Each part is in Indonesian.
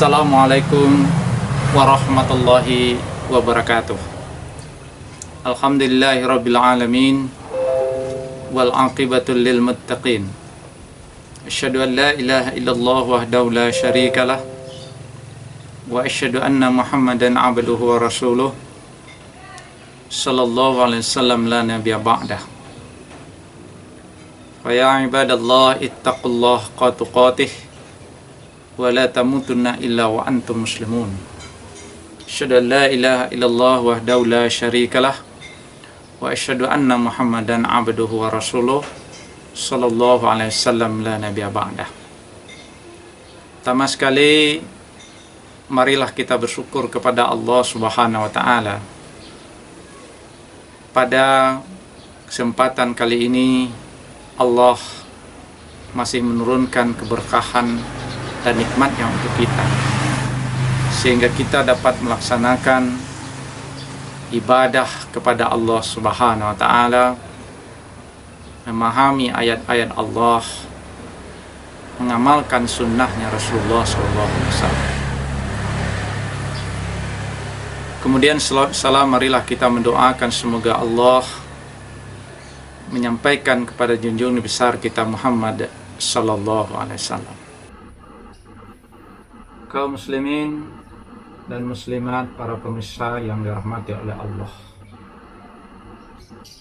Assalamualaikum warahmatullahi wabarakatuh. Alhamdulillahirabbil alamin wal aqibatu lil muttaqin. Asyhadu an la ilaha illallah wahdahu la syarikalah wa asyhadu anna Muhammadan abduhu wa rasuluh sallallahu alaihi wasallam la nabiyya ba'dah. Fa ya ibadallah ittaqullah haqqa tuqatih wa la tamutunna illa wa antum muslimun. Asyhadu an la ilaha illallah wahdahu la syarikalah wa asyhadu anna Muhammadan abduhu wa rasuluh sallallahu alaihi wasallam la nabiyya ba'dah. Pertama sekali, marilah kita bersyukur kepada Allah Subhanahu wa taala. Pada kesempatan kali ini Allah masih menurunkan keberkahan dan nikmatnya untuk kita, sehingga kita dapat melaksanakan ibadah kepada Allah Subhanahu wa taala, memahami ayat-ayat Allah, mengamalkan sunnahnya Rasulullah SAW. Kemudian salam, marilah kita mendoakan semoga Allah menyampaikan kepada junjungan besar kita Muhammad sallallahu alaihi wasallam. Kaum muslimin dan muslimat, para pemirsa yang dirahmati oleh Allah,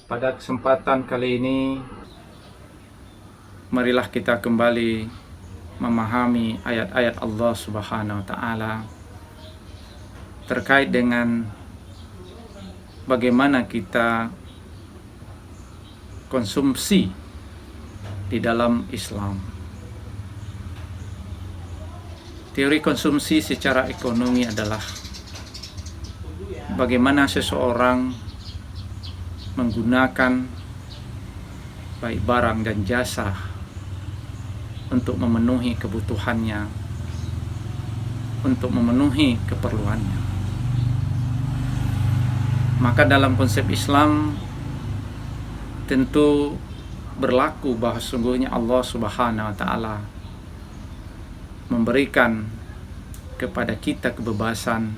pada kesempatan kali ini marilah kita kembali memahami ayat-ayat Allah Subhanahu wa taala terkait dengan bagaimana kita konsumsi di dalam Islam. Teori konsumsi secara ekonomi adalah bagaimana seseorang menggunakan baik barang dan jasa untuk memenuhi kebutuhannya, untuk memenuhi keperluannya. Maka dalam konsep Islam tentu berlaku bahwa sungguhnya Allah Subhanahu wa taala memberikan kepada kita kebebasan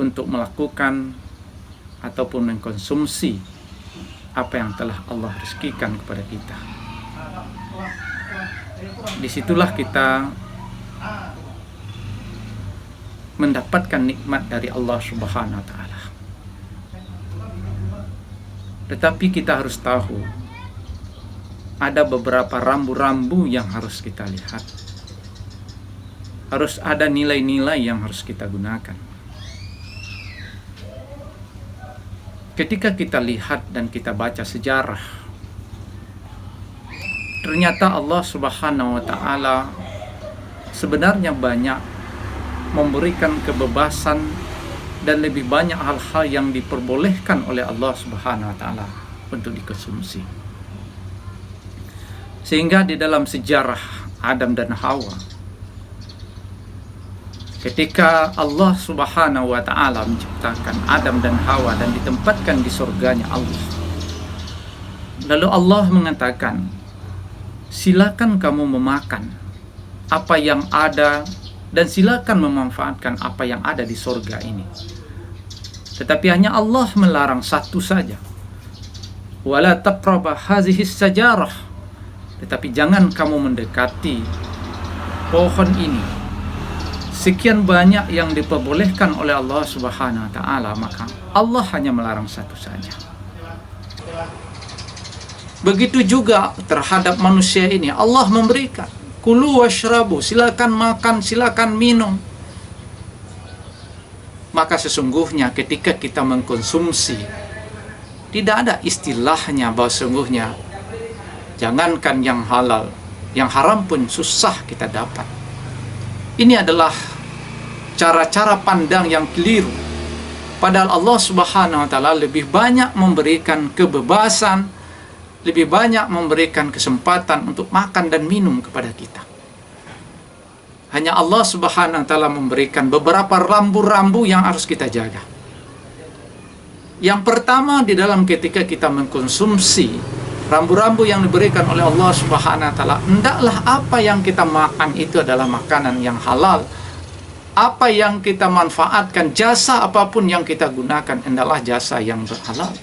untuk melakukan ataupun mengkonsumsi apa yang telah Allah rezekikan kepada kita. Disitulah kita mendapatkan nikmat dari Allah Subhanahu wa taala. Tetapi kita harus tahu, ada beberapa rambu-rambu yang harus kita lihat. Harus ada nilai-nilai yang harus kita gunakan. Ketika kita lihat dan kita baca sejarah, ternyata Allah Subhanahu wa taala sebenarnya banyak memberikan kebebasan dan lebih banyak hal-hal yang diperbolehkan oleh Allah Subhanahu wa taala untuk dikonsumsi. Sehingga di dalam sejarah Adam dan Hawa, ketika Allah Subhanahu wa taala menciptakan Adam dan Hawa dan ditempatkan di surganya Allah, lalu Allah mengatakan, silakan kamu memakan apa yang ada dan silakan memanfaatkan apa yang ada di surga ini. Tetapi hanya Allah melarang satu saja, wala taqraba hadhihi sajarah, tetapi jangan kamu mendekati pohon ini. Sekian banyak yang diperbolehkan oleh Allah Subhanahu wa taala, maka Allah hanya melarang satu saja. Begitu juga terhadap manusia ini, Allah memberikan kulu washrabu, silakan makan, silakan minum. Maka sesungguhnya ketika kita mengkonsumsi, tidak ada istilahnya bahwa sesungguhnya jangankan yang halal, yang haram pun susah kita dapat. Ini adalah cara-cara pandang yang keliru. Padahal Allah Subhanahu wa taala lebih banyak memberikan kebebasan, lebih banyak memberikan kesempatan untuk makan dan minum kepada kita. Hanya Allah Subhanahu wa taala memberikan beberapa rambu-rambu yang harus kita jaga. Yang pertama, di dalam ketika kita mengkonsumsi rambu-rambu yang diberikan oleh Allah Subhanahu wa taala, hendaklah apa yang kita makan itu adalah makanan yang halal. Apa yang kita manfaatkan, jasa apapun yang kita gunakan, hendaklah jasa yang halal.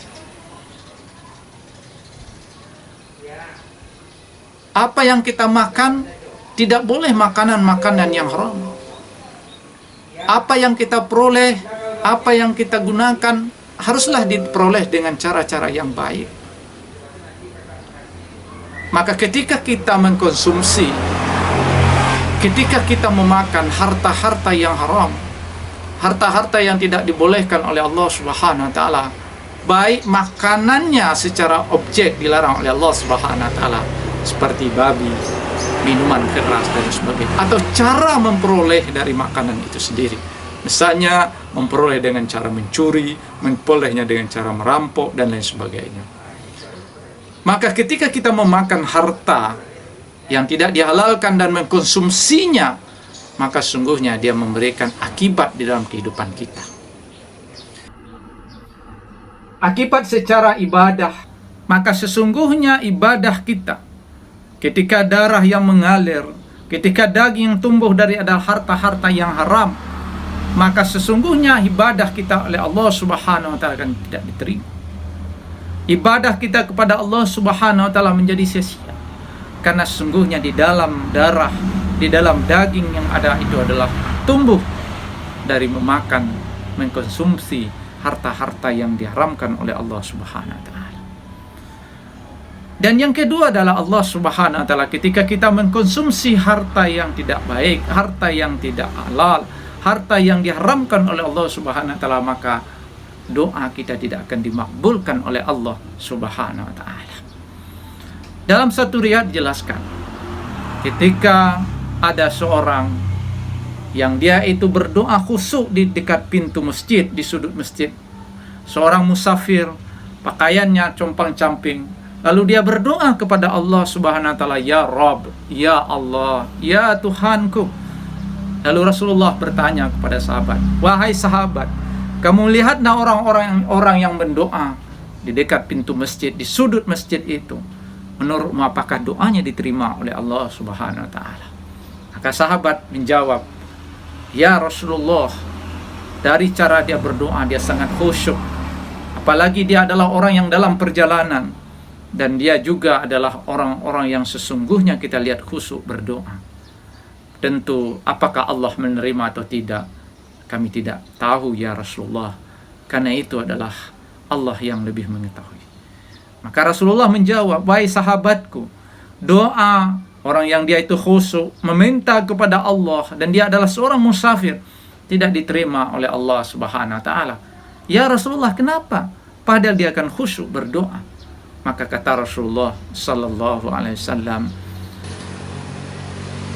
Apa yang kita makan, tidak boleh makanan-makanan yang haram. Apa yang kita peroleh, apa yang kita gunakan, haruslah diperoleh dengan cara-cara yang baik. Maka ketika kita mengkonsumsi, ketika kita memakan harta-harta yang haram, harta-harta yang tidak dibolehkan oleh Allah Subhanahu wa taala, baik makanannya secara objek dilarang oleh Allah Subhanahu wa taala seperti babi, minuman keras dan sebagainya, atau cara memperoleh dari makanan itu sendiri. Misalnya memperoleh dengan cara mencuri, memperolehnya dengan cara merampok dan lain sebagainya. Maka ketika kita memakan harta yang tidak dihalalkan dan mengkonsumsinya, maka sungguhnya dia memberikan akibat di dalam kehidupan kita. Akibat secara ibadah, maka sesungguhnya ibadah kita, ketika darah yang mengalir, ketika daging yang tumbuh dari adalah harta-harta yang haram, maka sesungguhnya ibadah kita oleh Allah Subhanahu wa taala akan tidak diterima. Ibadah kita kepada Allah Subhanahu wa taala menjadi sia-sia. Karena sesungguhnya di dalam darah, di dalam daging yang ada itu adalah tumbuh dari memakan, mengkonsumsi harta-harta yang diharamkan oleh Allah Subhanahu wa taala. Dan yang kedua adalah Allah Subhanahu wa taala ketika kita mengkonsumsi harta yang tidak baik, harta yang tidak halal, harta yang diharamkan oleh Allah Subhanahu wa taala, maka doa kita tidak akan dimakbulkan oleh Allah Subhanahu wa taala. Dalam satu riwayat jelaskan, ketika ada seorang yang dia itu berdoa khusyuk di dekat pintu masjid, di sudut masjid, seorang musafir, pakaiannya compang-camping, lalu dia berdoa kepada Allah Subhanahu wa taala, "Ya Rabb, ya Allah, ya Tuhanku." Lalu Rasulullah bertanya kepada sahabat, "Wahai sahabat, kamu lihatlah orang-orang yang berdoa di dekat pintu masjid, di sudut masjid itu. Menurutmu apakah doanya diterima oleh Allah Subhanahu wa taala?" Maka sahabat menjawab, "Ya Rasulullah, dari cara dia berdoa dia sangat khusyuk. Apalagi dia adalah orang yang dalam perjalanan, dan dia juga adalah orang-orang yang sesungguhnya kita lihat khusyuk berdoa. Tentu apakah Allah menerima atau tidak, kami tidak tahu ya Rasulullah, karena itu adalah Allah yang lebih mengetahui." Maka Rasulullah menjawab, "Wahai sahabatku, doa orang yang dia itu khusyuk, meminta kepada Allah, dan dia adalah seorang musafir, tidak diterima oleh Allah Subhanahu wa taala." "Ya Rasulullah, kenapa? Padahal dia akan khusyuk berdoa." Maka kata Rasulullah sallallahu alaihi wasallam,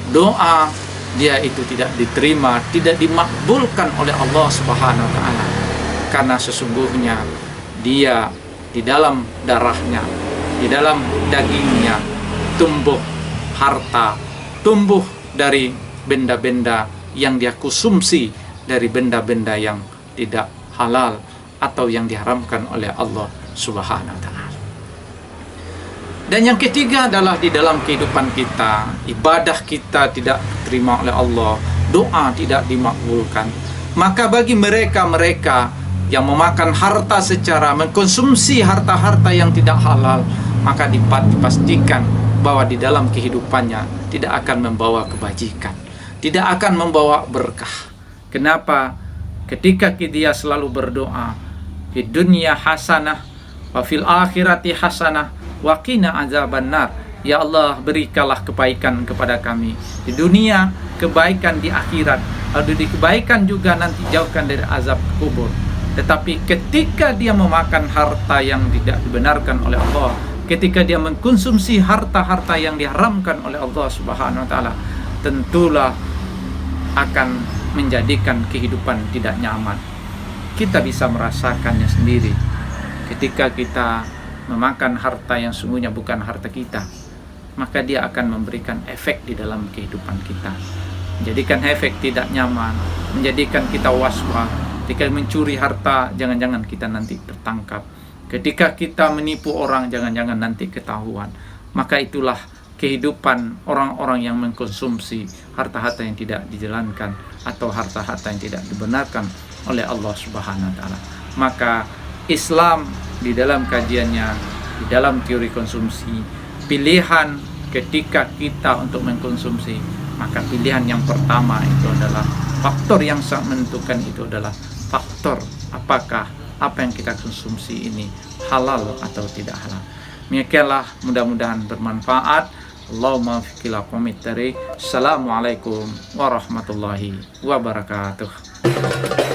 doa dia itu tidak diterima, tidak dimakbulkan oleh Allah Subhanahu wa taala, karena sesungguhnya dia di dalam darahnya, di dalam dagingnya tumbuh harta, tumbuh dari benda-benda yang dia konsumsi, dari benda-benda yang tidak halal atau yang diharamkan oleh Allah Subhanahu wa taala. Dan yang ketiga adalah di dalam kehidupan kita, ibadah kita tidak diterima oleh Allah, doa tidak dimakbulkan. Maka bagi mereka-mereka yang memakan harta secara mengkonsumsi harta-harta yang tidak halal, maka dipastikan bahwa di dalam kehidupannya tidak akan membawa kebajikan, tidak akan membawa berkah. Kenapa? Ketika dia selalu berdoa, di dunia hasanah wa fil akhirati hasanah wa qina azabannar. Ya Allah, berikanlah kebaikan kepada kami di dunia, kebaikan di akhirat, lalu di kebaikan juga nanti jauhkan dari azab kubur. Tetapi ketika dia memakan harta yang tidak dibenarkan oleh Allah, ketika dia mengkonsumsi harta-harta yang diharamkan oleh Allah Subhanahu wa taala, tentulah akan menjadikan kehidupan tidak nyaman. Kita bisa merasakannya sendiri ketika kita memakan harta yang sungguhnya bukan harta kita, maka dia akan memberikan efek di dalam kehidupan kita, menjadikan efek tidak nyaman, menjadikan kita was-was. Ketika mencuri harta, jangan-jangan kita nanti tertangkap, Ketika kita menipu orang, jangan-jangan nanti ketahuan. Maka itulah kehidupan orang-orang yang mengkonsumsi harta-harta yang tidak dijalankan atau harta-harta yang tidak dibenarkan oleh Allah Subhanahu wa taala. Maka Islam di dalam kajiannya, di dalam teori konsumsi, pilihan ketika kita untuk mengkonsumsi, maka pilihan yang pertama itu adalah faktor yang sangat menentukan, itu adalah faktor apakah apa yang kita konsumsi ini halal atau tidak halal. Demikianlah, mudah-mudahan bermanfaat. Allahumma fikila komitari. Assalamualaikum warahmatullahi wabarakatuh.